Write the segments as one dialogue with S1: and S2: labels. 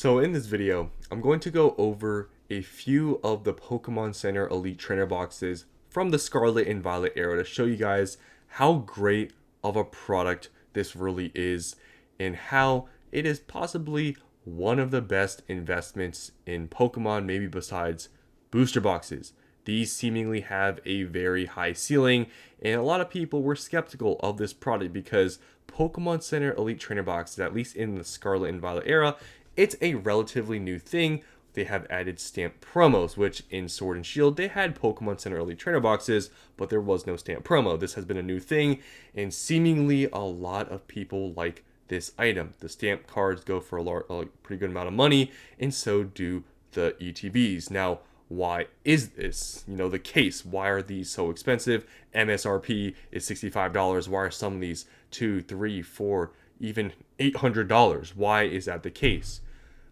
S1: So in this video, I'm going to go over a few of the Pokemon Center Elite Trainer boxes from the Scarlet and Violet era to show you guys how great of a product this really is and how it is possibly one of the best investments in Pokemon, maybe besides booster boxes. These seemingly have a very high ceiling, and a lot of people were skeptical of this product because Pokemon Center Elite Trainer boxes, at least in the Scarlet and Violet era, it's a relatively new thing. They have added stamp promos, which in Sword and Shield, they had Pokemon Center Elite Trainer boxes, but there was no stamp promo. This has been a new thing, and seemingly a lot of people like this item. The stamp cards go for a pretty good amount of money, and so do the ETBs. Now, why is this, the case? Why are these so expensive? MSRP is $65. Why are some of these $2, $3, $4, even $800? Why is that the case?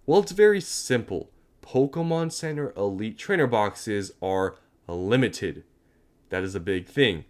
S1: Well, it's very simple. Pokemon Center Elite Trainer boxes are limited. That is a big thing.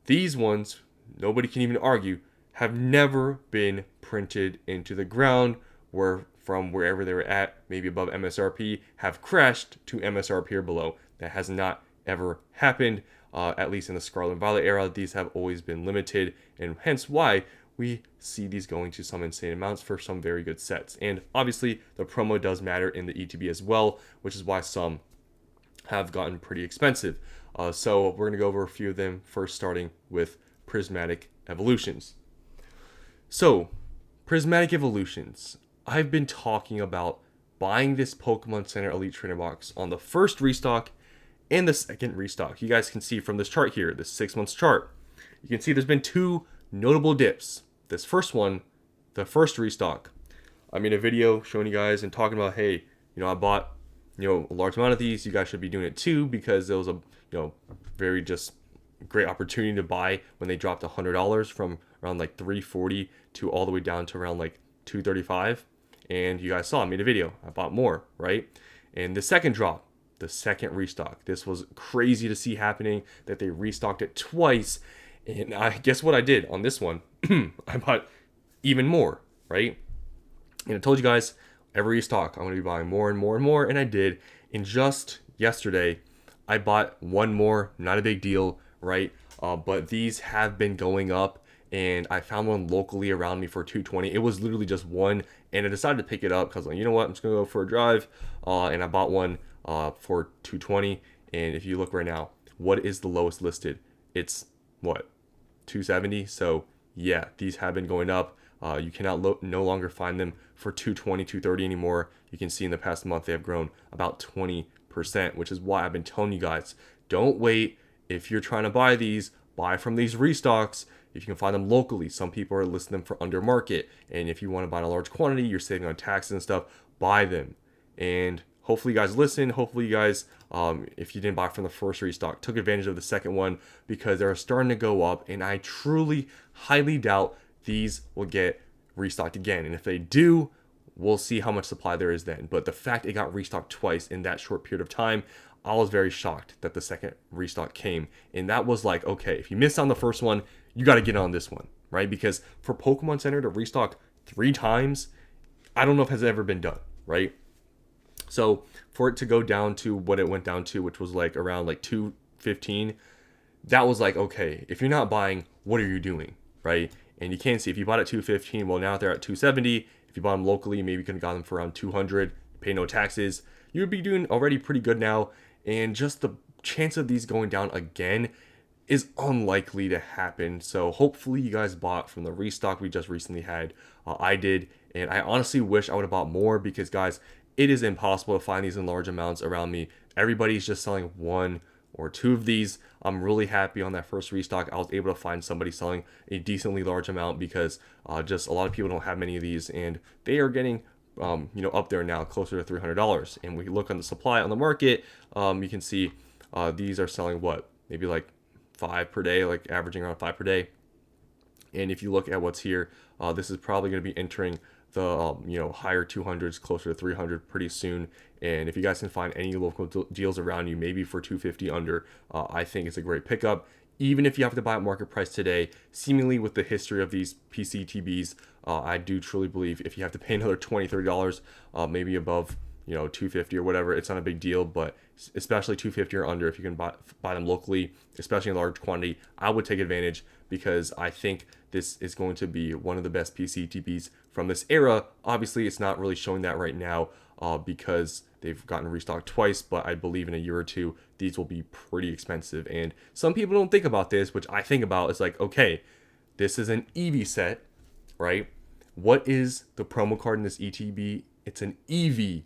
S1: These ones, nobody can even argue, have never been printed into the ground, where from wherever they were at, maybe above MSRP, have crashed to MSRP or below. That has not ever happened, at least in the Scarlet and Violet era. These have always been limited, and hence why we see these going to some insane amounts for some very good sets. And obviously, the promo does matter in the ETB as well, which is why some have gotten pretty expensive. So we're going to go over a few of them, first starting with Prismatic Evolutions. So, Prismatic Evolutions. I've been talking about buying this Pokemon Center Elite Trainer box on the first restock and the second restock. You guys can see from this chart here, this 6 months chart. You can see there's been two notable dips. This first one, the first restock, I made a video showing you guys and talking about, hey, I bought, a large amount of these. You guys should be doing it too, because it was a, very just great opportunity to buy when they dropped $100 from around like $340 to all the way down to around like $235. And you guys saw I made a video. I bought more, right? And the second drop, the second restock, this was crazy to see happening, that they restocked it twice. And I guess what I did on this one, I bought even more, right? And I told you guys, every restock, I'm going to be buying more and more and more. And I did. And just yesterday, I bought one more. Not a big deal, right? But these have been going up. And I found one locally around me for $220. It was literally just one. And I decided to pick it up because, you know what? I'm just going to go for a drive. And I bought one for $220. And if you look right now, what is the lowest listed? It's what? $270. So yeah, these have been going up. You cannot no longer find them for $220, $230 anymore. You can see in the past month they have grown about 20%, which is why I've been telling you guys, don't wait. If you're trying to buy these, buy from these restocks. If you can find them locally, some people are listing them for under market. And if you want to buy in a large quantity, you're saving on taxes and stuff, buy them. And hopefully you guys listen. Hopefully you guys, if you didn't buy from the first restock, took advantage of the second one, because they're starting to go up. And I truly, highly doubt these will get restocked again. And if they do, we'll see how much supply there is then. But the fact it got restocked twice in that short period of time, I was very shocked that the second restock came. And that was like, okay, if you missed on the first one, you got to get on this one, right? Because for Pokemon Center to restock 3 times, I don't know if it has ever been done, right? So for it to go down to what it went down to, which was like around like $215, that was like, okay, if you're not buying, what are you doing, right? And you can see if you bought at $215, well, now they're at $270. If you bought them locally, maybe you could have got them for around $200, pay no taxes. You would be doing already pretty good now. And just the chance of these going down again is unlikely to happen. So hopefully you guys bought from the restock we just recently had. I did, and I honestly wish I would have bought more, because guys, it is impossible to find these in large amounts around me. Everybody's just selling 1 or 2 of these. I'm really happy on that first restock I was able to find somebody selling a decently large amount, because just a lot of people don't have many of these, and they are getting up there now, closer to $300. And we look on the supply on the market, you can see these are selling what, maybe like 5 per day, like averaging around 5 per day. And if you look at what's here, this is probably going to be entering the higher 200s, closer to 300 pretty soon. And if you guys can find any local deals around you, maybe for 250 under, I think it's a great pickup. even if you have to buy at market price today, seemingly with the history of these PCTBs, I do truly believe if you have to pay another $20-$30, maybe above 250 or whatever, it's not a big deal. But especially 250 or under, if you can buy them locally, especially in large quantity, I would take advantage, because I think this is going to be one of the best PCTBs from this era. Obviously, it's not really showing that right now because they've gotten restocked twice, but I believe in a year or two, these will be pretty expensive. And some people don't think about this, which I think about. Is like, okay, this is an EV set, right? What is the promo card in this ETB? It's an EV.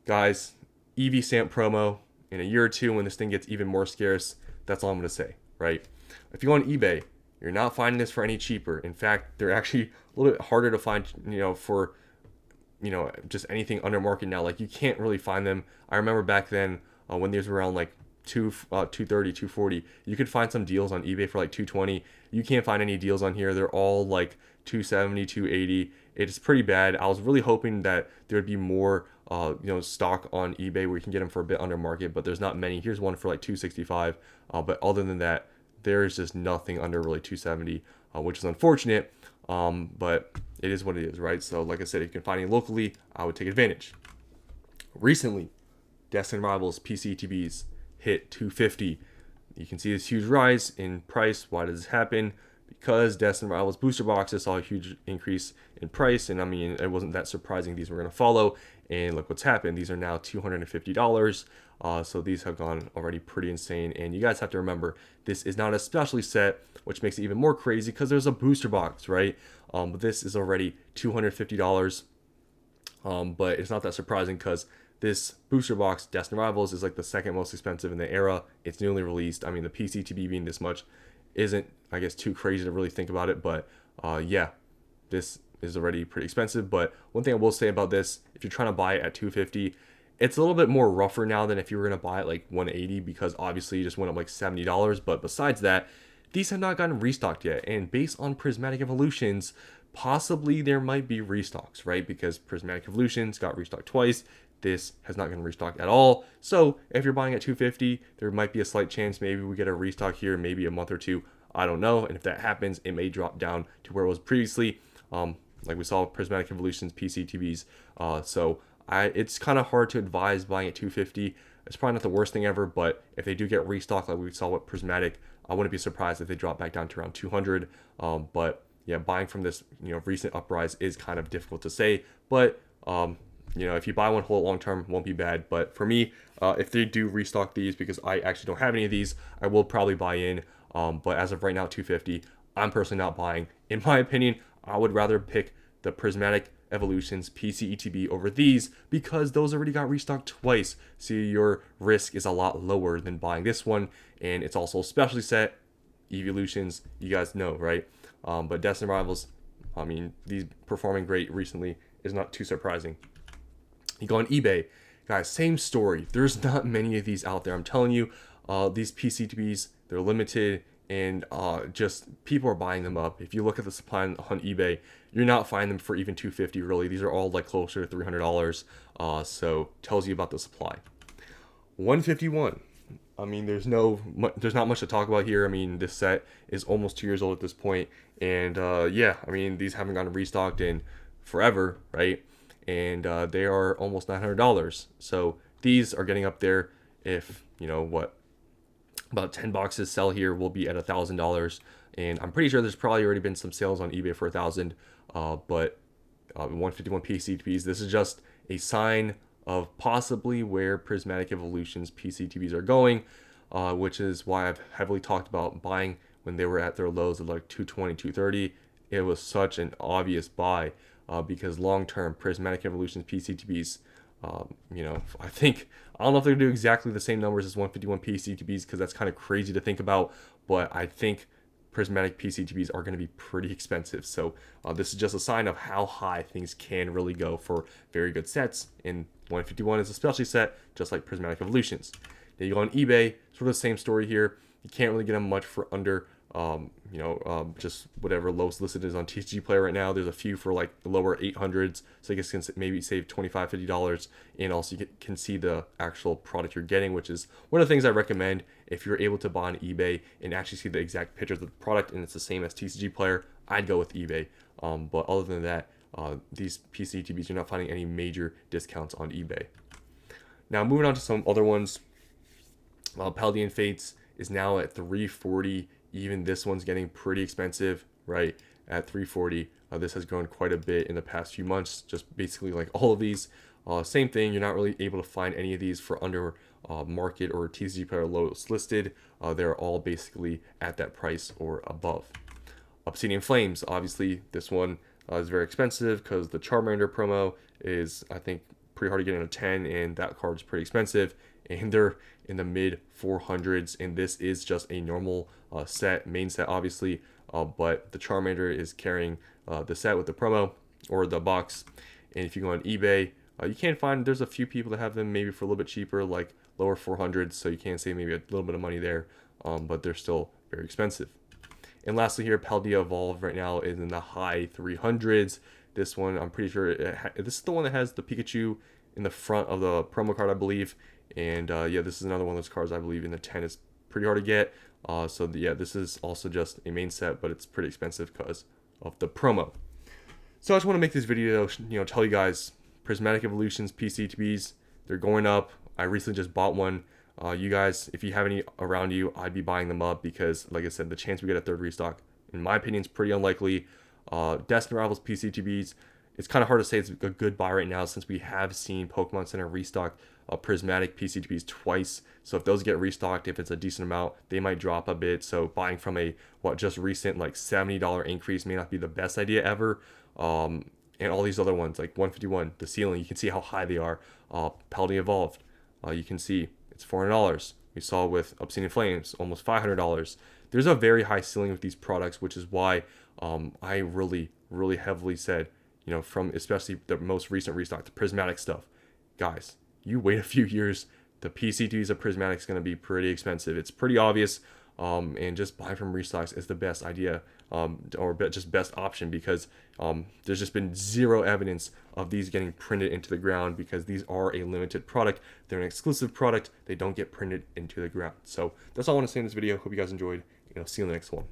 S1: Guys, EV stamp promo. In a year or two, when this thing gets even more scarce, that's all I'm going to say, right? If you go on eBay, you're not finding this for any cheaper. In fact, they're actually a little bit harder to find, for, just anything under market now. Like, you can't really find them. I remember back then when these were around like 230, 240, you could find some deals on eBay for like 220. You can't find any deals on here. They're all like 270, 280. It's pretty bad. I was really hoping that there would be more stock on eBay where you can get them for a bit under market, but there's not many. Here's one for like 265, but other than that, there is just nothing under really 270, which is unfortunate, but it is what it is, right? So like I said, if you can find it locally, I would take advantage. Recently, Destiny Rivals PCTBs hit 250. You can see this huge rise in price. Why does this happen? Because Destiny Rivals booster boxes saw a huge increase in price, and I mean, it wasn't that surprising these were going to follow. And look what's happened. These are now $250. So these have gone already pretty insane. And you guys have to remember, this is not a specialty set, which makes it even more crazy because there's a booster box, right? But this is already $250. But it's not that surprising because this booster box, Destiny Rivals, is like the second most expensive in the era. It's newly released. I mean, the PCTB being this much isn't, I guess, too crazy to really think about it. But yeah, this is already pretty expensive. But one thing I will say about this, if you're trying to buy it at 250, it's a little bit more rougher now than if you were going to buy it like 180, because obviously you just went up like $70. But besides that, these have not gotten restocked yet. And based on Prismatic Evolutions, possibly there might be restocks, right? Because Prismatic Evolutions got restocked twice. This has not gotten restocked at all. So if you're buying at 250, there might be a slight chance maybe we get a restock here, maybe a month or two. I don't know. And if that happens, it may drop down to where it was previously. Like we saw Prismatic Evolutions PCTBs. So it's kind of hard to advise buying at 250. It's probably not the worst thing ever, but if they do get restocked like we saw with Prismatic, I wouldn't be surprised if they drop back down to around 200. But yeah, buying from this recent uprise is kind of difficult to say. But if you buy one, hold it long term, won't be bad. But for me, if they do restock these, because I actually don't have any of these, I will probably buy in. But as of right now, 250, I'm personally not buying. In my opinion, I would rather pick the Prismatic Evolutions PC ETB over these, because those already got restocked twice. So your risk is a lot lower than buying this one. And it's also a specialty set. Evolutions, you guys know, right? But Destiny Rivals, I mean, these performing great recently is not too surprising. You go on eBay, guys, same story. There's not many of these out there. I'm telling you, these PCTBs, they're limited, and just people are buying them up. If you look at the supply on eBay, you're not finding them for even $250 really. These are all like closer to $300. So tells you about the supply. 151. I mean, there's not much to talk about here. I mean, this set is almost 2 years old at this point, and yeah, I mean, these haven't gotten restocked in forever, right? And they are almost $900. So these are getting up there. If about 10 boxes sell here, will be at $1,000, and I'm pretty sure there's probably already been some sales on eBay for $1,000. But 151 PCTBs, this is just a sign of possibly where Prismatic Evolutions PCTBs are going, which is why I've heavily talked about buying when they were at their lows of like 220, 230. It was such an obvious buy because long-term Prismatic Evolutions PCTBs, I don't know if they're going to do exactly the same numbers as 151 PCTBs, because that's kind of crazy to think about, but I think Prismatic PCTBs are going to be pretty expensive. So this is just a sign of how high things can really go for very good sets. And 151 is a specialty set, just like Prismatic Evolutions. Now you go on eBay, sort of the same story here. You can't really get them much for under just whatever lowest listed is on TCG Player right now. There's a few for like the lower 800s, so I guess you can maybe save $25-50, and also you can see the actual product you're getting, which is one of the things I recommend. If you're able to buy on eBay and actually see the exact pictures of the product and it's the same as TCG Player, I'd go with eBay. But other than that, these PC ETBs, you're not finding any major discounts on eBay. Now moving on to some other ones. Paldean Fates is now at 340. Even this one's getting pretty expensive, right? At 340. This has grown quite a bit in the past few months. Just basically like all of these. Same thing. You're not really able to find any of these for under market or TCG Player lowest listed. They're all basically at that price or above. Obsidian Flames, obviously this one is very expensive because the Charmander promo is, I think, pretty hard to get in a 10, and that card's pretty expensive, and they're in the mid 400s, and this is just a normal main set obviously, but the Charmander is carrying the set with the promo or the box. And if you go on eBay, you can find there's a few people that have them maybe for a little bit cheaper, like lower 400s, so you can save maybe a little bit of money there, but they're still very expensive. And lastly here, Paldea Evolved right now is in the high 300s. This one, I'm pretty sure, this is the one that has the Pikachu in the front of the promo card, I believe. And yeah, this is another one of those cards I believe in the 10 is pretty hard to get. Yeah, this is also just a main set, but it's pretty expensive because of the promo. So I just want to make this video, tell you guys, Prismatic Evolutions PC ETBs, they're going up. I recently just bought one. You guys, if you have any around you, I'd be buying them up because, like I said, the chance we get a third restock, in my opinion, is pretty unlikely. Destiny Rivals PC ETBs, it's kind of hard to say it's a good buy right now since we have seen Pokemon Center restock Prismatic PC ETBs twice. So if those get restocked, if it's a decent amount, they might drop a bit. So buying from a just recent like $70 increase may not be the best idea ever. And all these other ones like 151, the ceiling, you can see how high they are. Paldea Evolved, you can see it's $400. We saw with Obsidian Flames, almost $500. There's a very high ceiling with these products, which is why I really heavily said, from especially the most recent restock, the Prismatic stuff, guys, you wait a few years, the PCTs of Prismatic is going to be pretty expensive. It's pretty obvious, and just buying from restocks is the best idea, or just best option, because there's just been zero evidence of these getting printed into the ground, because these are a limited product. They're an exclusive product. They don't get printed into the ground. So that's all I want to say in this video. Hope you guys enjoyed. See you in the next one.